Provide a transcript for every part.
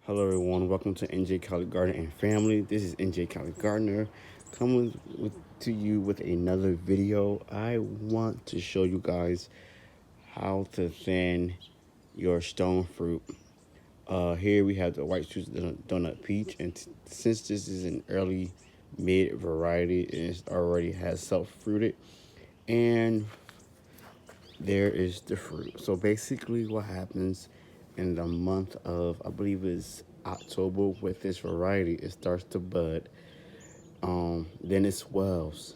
Hello everyone, welcome to NJCALIGARDENER and family. This is NJCALIGARDENER coming to you with another video. I want to show you guys how to thin your stone fruit. Here we have the white sweet donut peach, and since this is an early mid variety, it already has self-fruited, and there is the fruit. So basically what happens in the month of, I believe is October, with this variety, it starts to bud. Then it swells.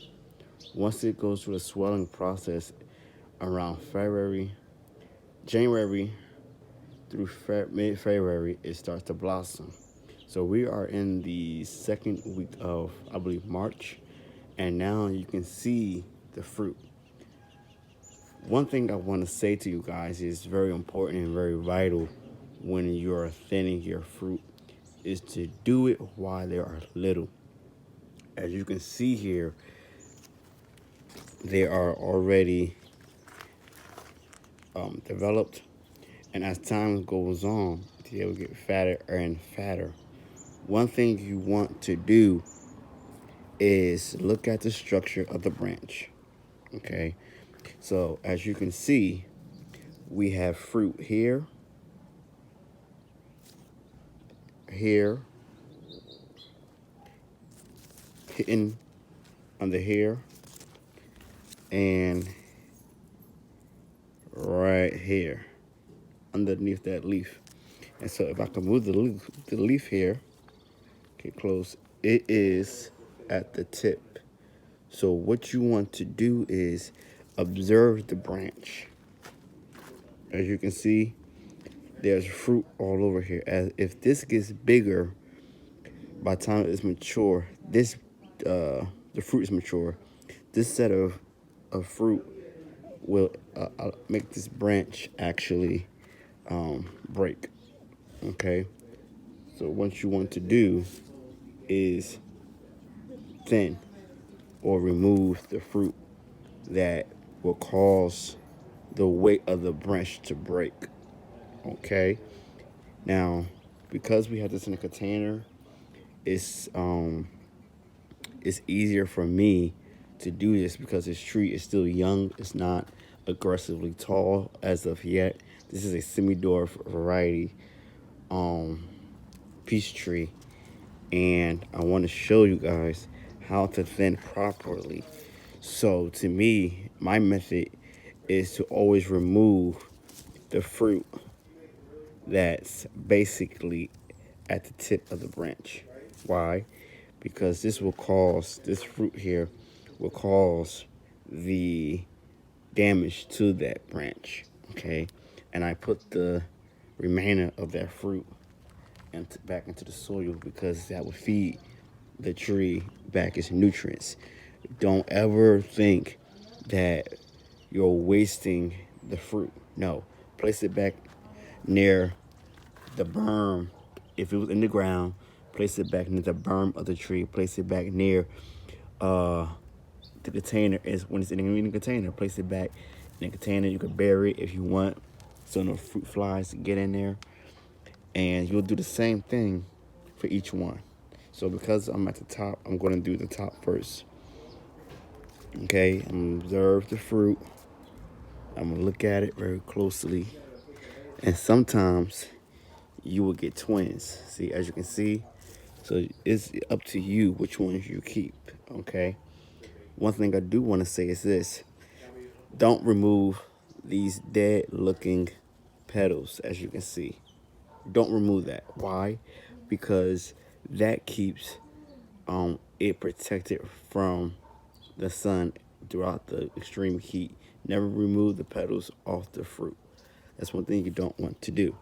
Once it goes through the swelling process around January through mid-February, it starts to blossom. So we are in the second week of, I believe, March, and now you can see the fruit. One thing I want to say to you guys is very important and very vital when you're thinning your fruit is to do it while they are little. As you can see here, they are already developed, and as time goes on, they will get fatter and fatter. One thing you want to do is look at the structure of the branch. Okay, so as you can see, we have fruit here, here, hitting under here, and right here underneath that leaf. And so if I can move the leaf here, get close, it is at the tip. So what you want to do is observe the branch. As you can see, there's fruit all over here. As if this gets bigger, by the time it's mature, the fruit is mature, this set of fruit will make this branch actually break. Okay, so what you want to do is thin or remove the fruit that will cause the weight of the branch to break. Okay, now because we have this in a container, it's it's easier for me to do this because this tree is still young. It's not aggressively tall as of yet. This is a semi-dwarf variety peach tree, and I want to show you guys how to thin properly. So to me, my method is to always remove the fruit that's basically at the tip of the branch. Why? Because this fruit here will cause the damage to that branch. Okay, and I put the remainder of that fruit back into the soil because that would feed the tree back its nutrients. Don't ever think that you're wasting the fruit. No, place it back near the berm. If it was in the ground, place it back near the berm of the tree. Place it back near the container. Is when it's in the container. Place it back in the container. You can bury it if you want, so no fruit flies get in there. And you'll do the same thing for each one. So because I'm at the top, I'm going to do the top first. Okay, I'm going to observe the fruit. I'm going to look at it very closely. And sometimes you will get twins. See, as you can see. So it's up to you which ones you keep, okay? One thing I do want to say is this. Don't remove these dead looking petals, as you can see. Don't remove that. Why? Because that keeps it protected from the sun throughout the extreme heat. Never remove the petals off the fruit. That's one thing you don't want to do.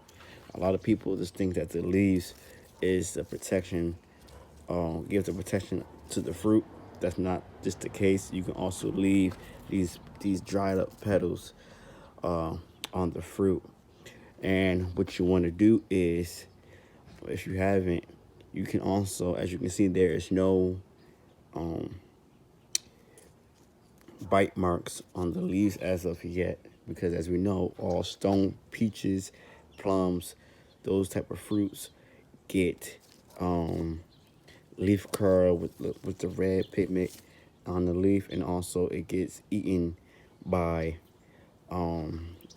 A lot of people just think that the leaves is the protection, gives the protection to the fruit. That's not just the case. You can also leave these dried up petals on the fruit. And what you want to do is, if you haven't, you can also, as you can see, there is no bite marks on the leaves as of yet, because as we know, all stone peaches, plums, those type of fruits, get leaf curl with the red pigment on the leaf, and also it gets eaten by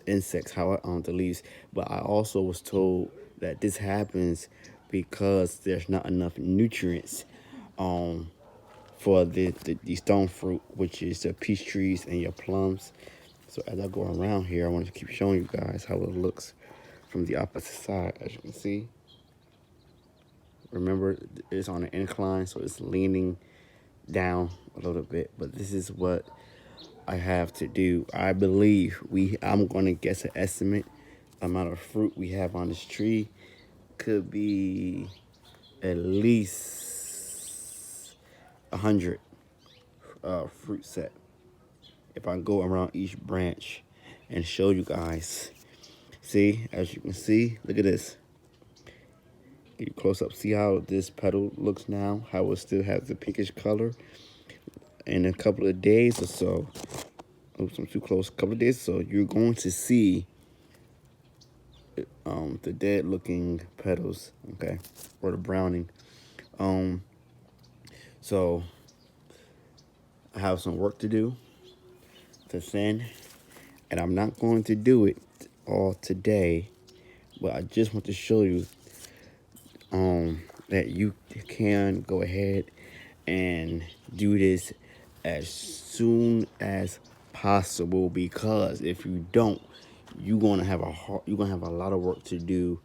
insects, how on the leaves. But I also was told that this happens because there's not enough nutrients for the stone fruit, which is the peach trees and your plums. So as I go around here, I want to keep showing you guys how it looks from the opposite side. As you can see, remember it's on an incline, so it's leaning down a little bit. But this is what I have to do. I believe I'm going to guess an estimate amount of fruit we have on this tree. Could be at least 100 fruit set. If I go around each branch and show you guys. See, as you can see, look at this. Get close up. See how this petal looks now? How it still has the pinkish color. In a couple of days or so, oops, I'm too close. A couple of days or so, you're going to see the dead looking petals, okay, or the browning. So I have some work to do to thin, and I'm not going to do it all today, but I just want to show you that you can go ahead and do this as soon as possible, because if you don't, you're gonna have a lot of work to do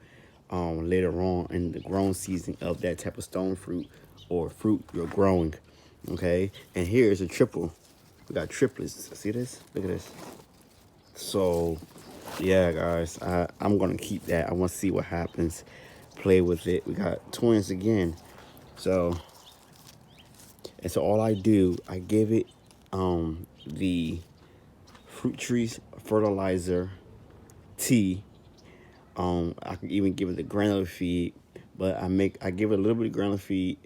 later on in the growing season of that type of stone fruit or fruit you're growing. Okay, and here's a triple. We got triplets. See this? Look at this. So yeah, guys, I'm gonna keep that. I want to see what happens. Play with it. We got twins again. So all I do, I give it the fruit trees fertilizer tea. I can even give it the granular feed, but I give it a little bit of granular feed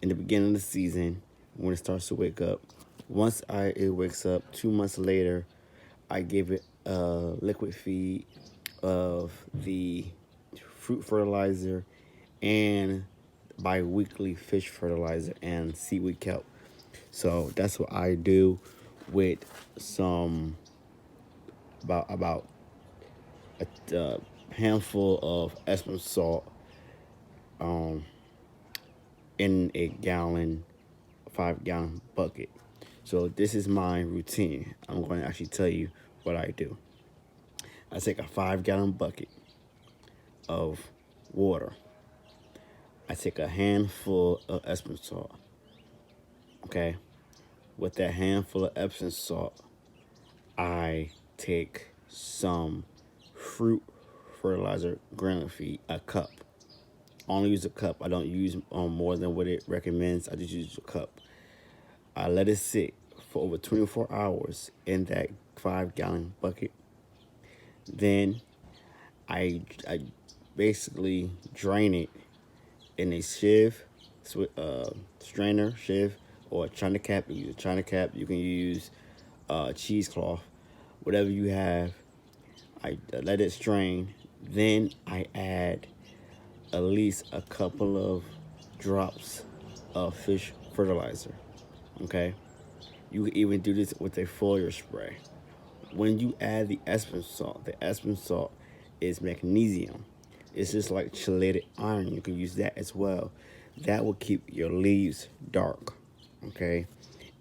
in the beginning of the season when it starts to wake up. Once it wakes up, 2 months later, I give it a liquid feed of the fruit fertilizer and bi-weekly fish fertilizer and seaweed kelp. So that's what I do with some about a handful of Epsom salt in a 5-gallon bucket. So this is my routine. I'm going to actually tell you what I do. I take a 5-gallon bucket of water. I take a handful of Epsom salt. Okay. With that handful of Epsom salt, I take some fruit fertilizer granular feed, a cup. I only use a cup. I don't use more than what it recommends. I just use a cup. I let it sit for over 24 hours in that 5-gallon bucket. Then I basically drain it in a sieve, strainer, sieve, or a china cap. You use a china cap. You can use cheesecloth, whatever you have. I let it strain. Then I add at least a couple of drops of fish fertilizer. Okay, you can even do this with a foliar spray. When you add the Epsom salt is magnesium. It's just like chelated iron. You can use that as well. That will keep your leaves dark. Okay,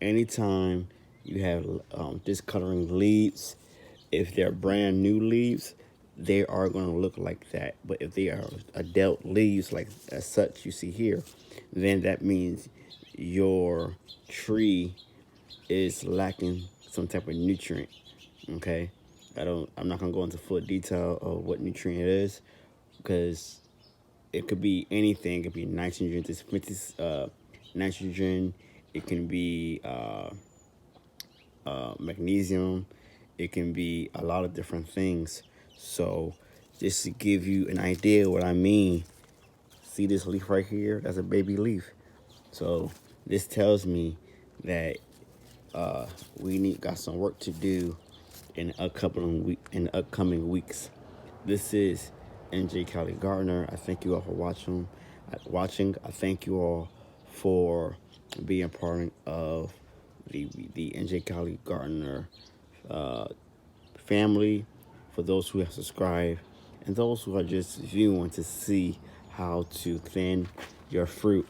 anytime you have discoloring leaves, if they're brand new leaves, they are going to look like that. But if they are adult leaves, like as such you see here, then that means your tree is lacking some type of nutrient. Okay, I'm not gonna go into full detail of what nutrient it is, because it could be anything. It could be nitrogen, nitrogen. It can be magnesium. It can be a lot of different things. So just to give you an idea what I mean, see this leaf right here? That's a baby leaf. So this tells me that we got some work to do in the upcoming weeks. This is NJ Gardener. I thank you all for watching. watching. I thank you all for being part of the NJ Cali Gardener family, for those who have subscribed, and those who are just viewing to see how to thin your fruit.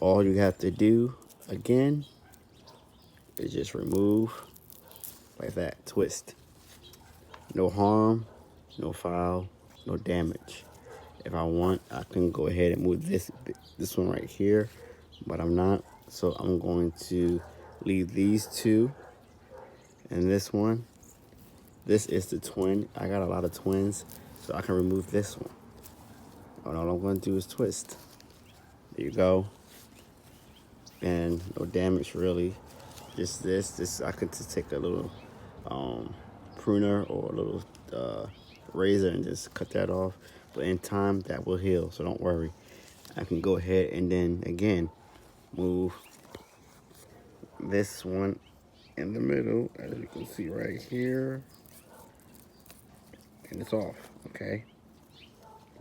All you have to do, again, is just remove like that, twist. No harm, no foul, no damage. If I want, I can go ahead and move this one right here, but I'm not. So I'm going to leave these two and this one. This is the twin. I got a lot of twins, so I can remove this one. And all I'm going to do is twist. There you go. And no damage really. Just this I could just take a little pruner or a little razor and just cut that off. But in time, that will heal, so don't worry. I can go ahead and then again move this one in the middle, as you can see right here, and it's off. Okay,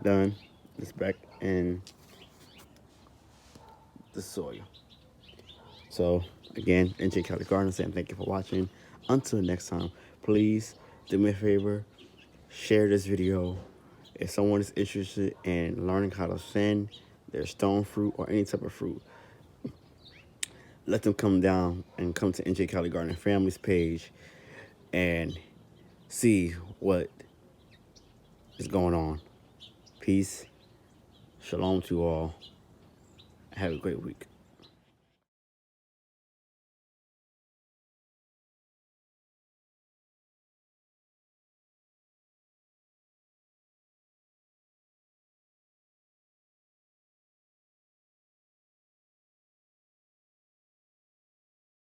done. It's back in the soil. So again, NJ Cali Gardener saying thank you for watching. Until next time, please do me a favor, share this video. If someone is interested in learning how to thin their stone fruit or any type of fruit, let them come down and come to NJ Cali Gardener Families page and see what is going on. Peace. Shalom to all. Have a great week.